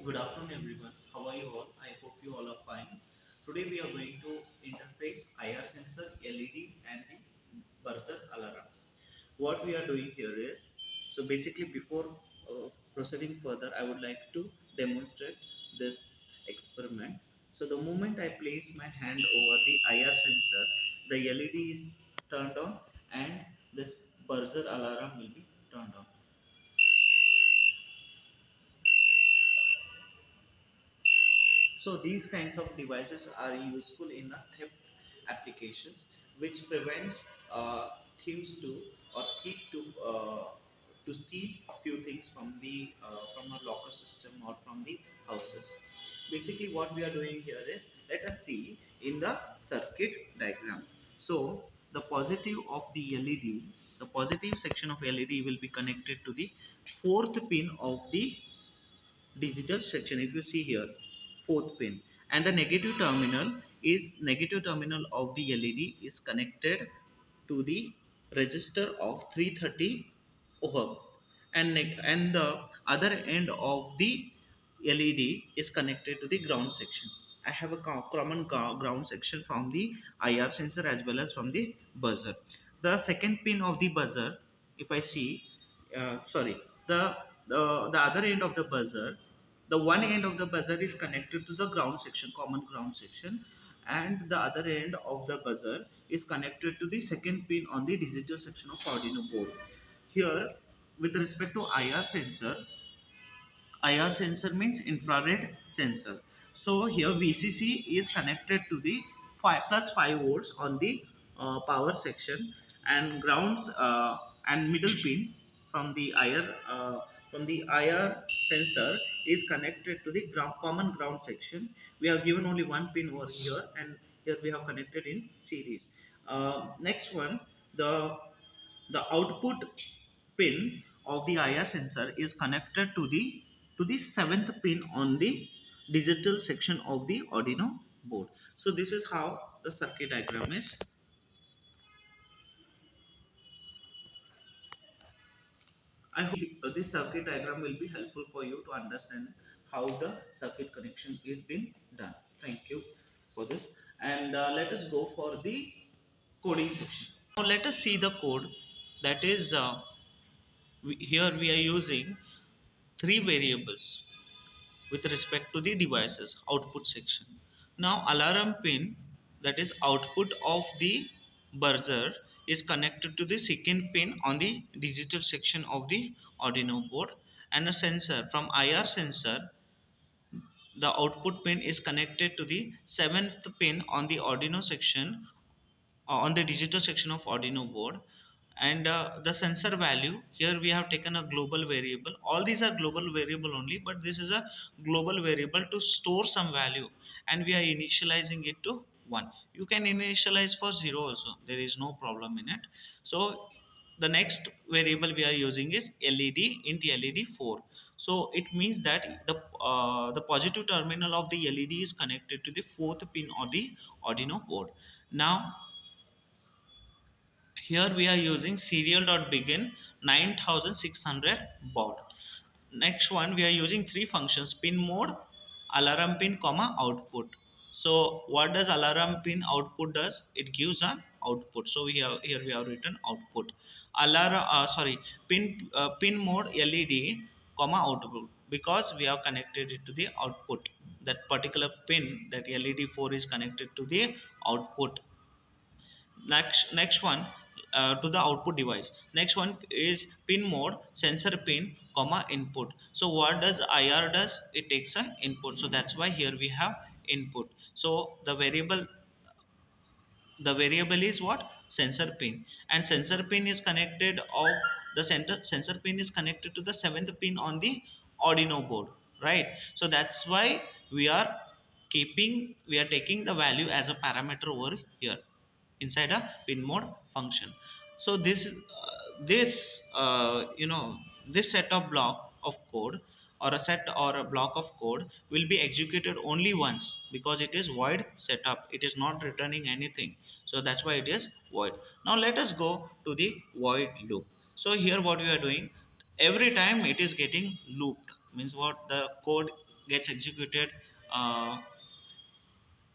Good afternoon, everyone. How are you all? I hope you all are fine. Today we are going to interface IR sensor, LED, and the buzzer alarm. What we are doing here is, so basically before proceeding further, I would like to demonstrate this experiment. So the moment I place my hand over the IR sensor, the LED is turned on and this buzzer alarm will be turned on. So these kinds of devices are useful in a theft applications, which prevents thieves to or thief to steal few things from a locker system or from the houses. Basically, what we are doing here is, let us see in the circuit diagram. So the positive of the LED, the positive section of LED will be connected to the fourth pin of the digital section. If you see here, fourth pin, and the negative terminal of the LED is connected to the resistor of 330 ohm, and the other end of the LED is connected to the ground section. I have a common ground section from the IR sensor as well as from the buzzer. The second pin of the buzzer, if I see, sorry, the, the other end of the buzzer, the one end of the buzzer is connected to the ground section, common ground section, and the other end of the buzzer is connected to the second pin on the digital section of Arduino board. Here, with respect to IR sensor means infrared sensor. So here VCC is connected to the 5 volts on the power section, and grounds and middle pin from the IR sensor is connected to the common ground section. We have given only one pin over here, and here we have connected in series. Next one, the output pin of the IR sensor is connected to the seventh pin on the digital section of the Arduino board. So this is how the circuit diagram is. I hope this circuit diagram will be helpful for you to understand how the circuit connection is being done. Thank you for this, and let us go for the coding section. Now let us see the code. That is, here we are using three variables with respect to the devices output section. Now alarm pin, that is output of the buzzer, is connected to the second pin on the digital section of the Arduino board, and a sensor from IR sensor, the output pin is connected to the seventh pin on the Arduino section, on the digital section of Arduino board. And the sensor value, here we have taken a global variable. All these are global variable only, but this is a global variable to store some value, and we are initializing it to 1. You can initialize for 0 also, there is no problem in it. So the next variable we are using is LED int LED 4. So it means that the positive terminal of the LED is connected to the fourth pin of the Arduino board. Now here we are using serial.begin 9600 baud. Next one, we are using three functions: pin mode, alarm pin, comma output. So what does alarm pin output does? It gives an output. So we have here we have written output. Pin mode LED, comma output, because we have connected it to the output. That particular pin, that LED 4, is connected to the output. Next one, to the output device. Next one is pin mode, sensor pin, comma input. So what does IR does? It takes an input. So that's why here we have input. So the variable is what? Sensor pin. And sensor pin is connected of the center sensor pin is connected to the seventh pin on the Arduino board, right? So that's why we are taking the value as a parameter over here inside a pin mode function. So this set of block of code, or a set or a block of code, will be executed only once, because it is void setup, it is not returning anything. So that's why it is void. Now let us go to the void loop. So here what we are doing, every time it is getting looped, means what? The code gets executed uh,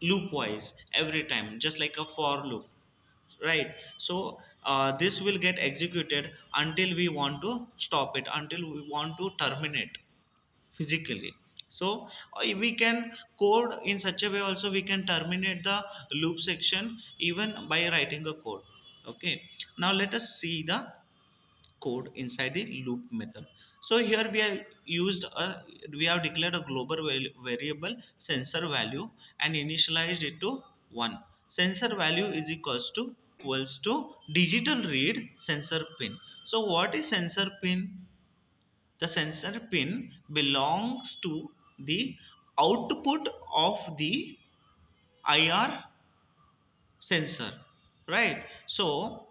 loop wise every time, just like a for loop, right? So this will get executed until we want to stop it, until we want to terminate physically. So we can code in such a way also, we can terminate the loop section even by writing a code. Okay, now let us see the code inside the loop method. So here we have used a, we have declared a global variable sensor value and initialized it to 1. Sensor value is equals to digital read sensor pin. So what is sensor pin? The sensor pin belongs to the output of the IR sensor, right? So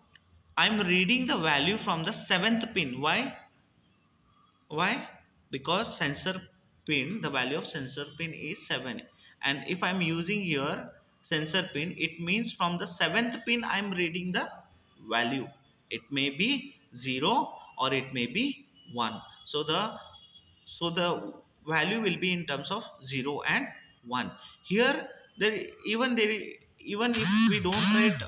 I'm reading the value from the seventh pin. Why? Because sensor pin, the value of sensor pin is 7. And if I'm using here sensor pin, it means from the seventh pin I'm reading the value. It may be 0 or it may be 1. So the value will be in terms of 0 and 1. Here there, even if we don't write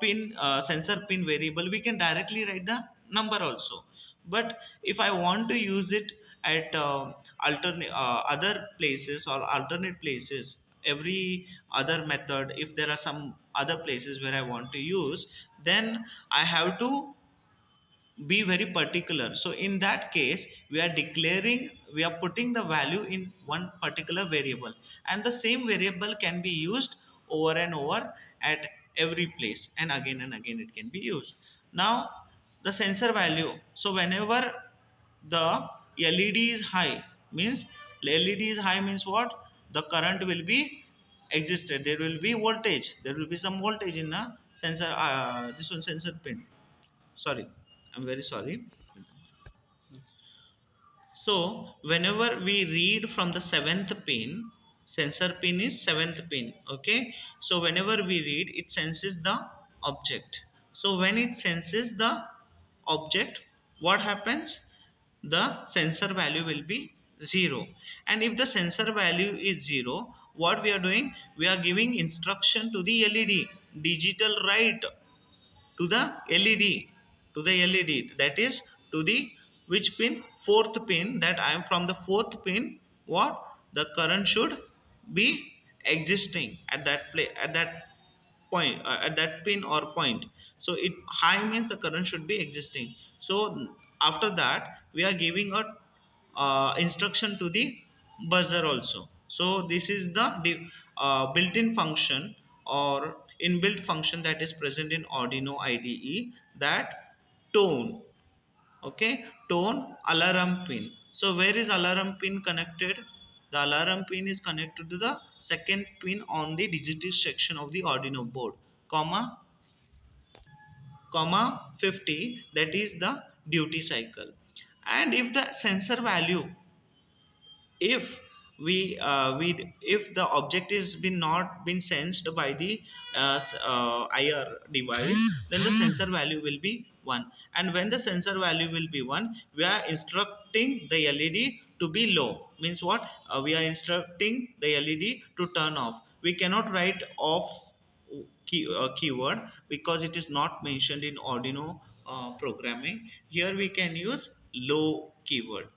pin sensor pin variable, we can directly write the number also. But if I want to use it at alternate other places or alternate places, every other method, if there are some other places where I want to use, then I have to be very particular. So in that case, we are putting the value in one particular variable, and the same variable can be used over and over at every place, and again it can be used. Now the sensor value, so whenever the led is high, means led is high means what? The current will be existed, there will be voltage, there will be some voltage in a sensor, this one sensor pin. Sorry, I'm very sorry. So whenever we read from the seventh pin, sensor pin is seventh pin. Okay, so whenever we read, it senses the object. So when it senses the object, what happens? The sensor value will be 0. And if the sensor value is 0, what we are doing? We are giving instruction to the LED, digital write to the LED, to the LED, that is to the which pin? Fourth pin. That I am from the fourth pin. What? The current should be existing at that play, at that point, at that pin or point. So it high means the current should be existing. So after that we are giving a instruction to the buzzer also. So this is the built-in function or inbuilt function that is present in Arduino IDE, that tone. Okay, tone alarm pin. So where is alarm pin connected? The alarm pin is connected to the second pin on the digital section of the Arduino board, comma 50, that is the duty cycle. And if the sensor value, if we if the object is been not been sensed by the IR device, then the sensor value will be 1. And when the sensor value will be 1, we are instructing the LED to be low. Means what? We are instructing the LED to turn off. We cannot write off keyword because it is not mentioned in Arduino programming. Here we can use low keyword.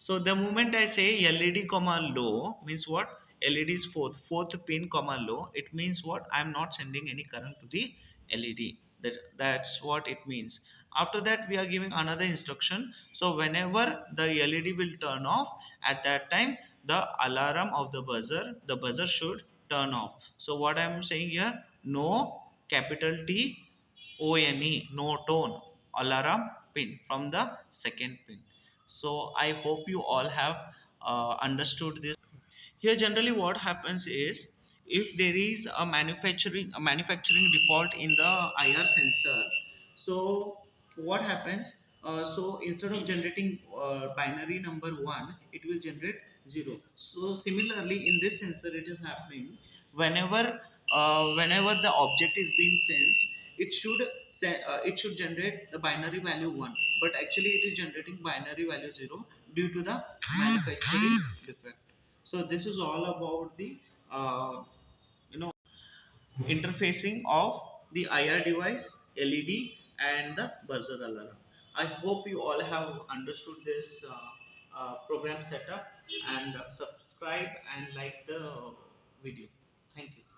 So the moment I say LED comma low means what? LED is fourth pin comma low. It means what? I am not sending any current to the LED. That's what it means. After that we are giving another instruction. So whenever the LED will turn off, at that time the alarm of the buzzer should turn off. So what I am saying here, no capital T O N E, no tone alarm pin from the second pin. So I hope you all have understood this. Here generally what happens is, if there is a manufacturing default in the IR sensor, so what happens? So instead of generating binary number 1, it will generate 0. So similarly in this sensor it is happening. Whenever the object is being sensed, it should generate the binary value 1, but actually it is generating binary value 0. due to the manufacturing defect. So this is all about the uh, you know interfacing of the IR device, LED, and the buzzer alarm. I hope you all have understood this program setup, and subscribe and like the video. Thank you.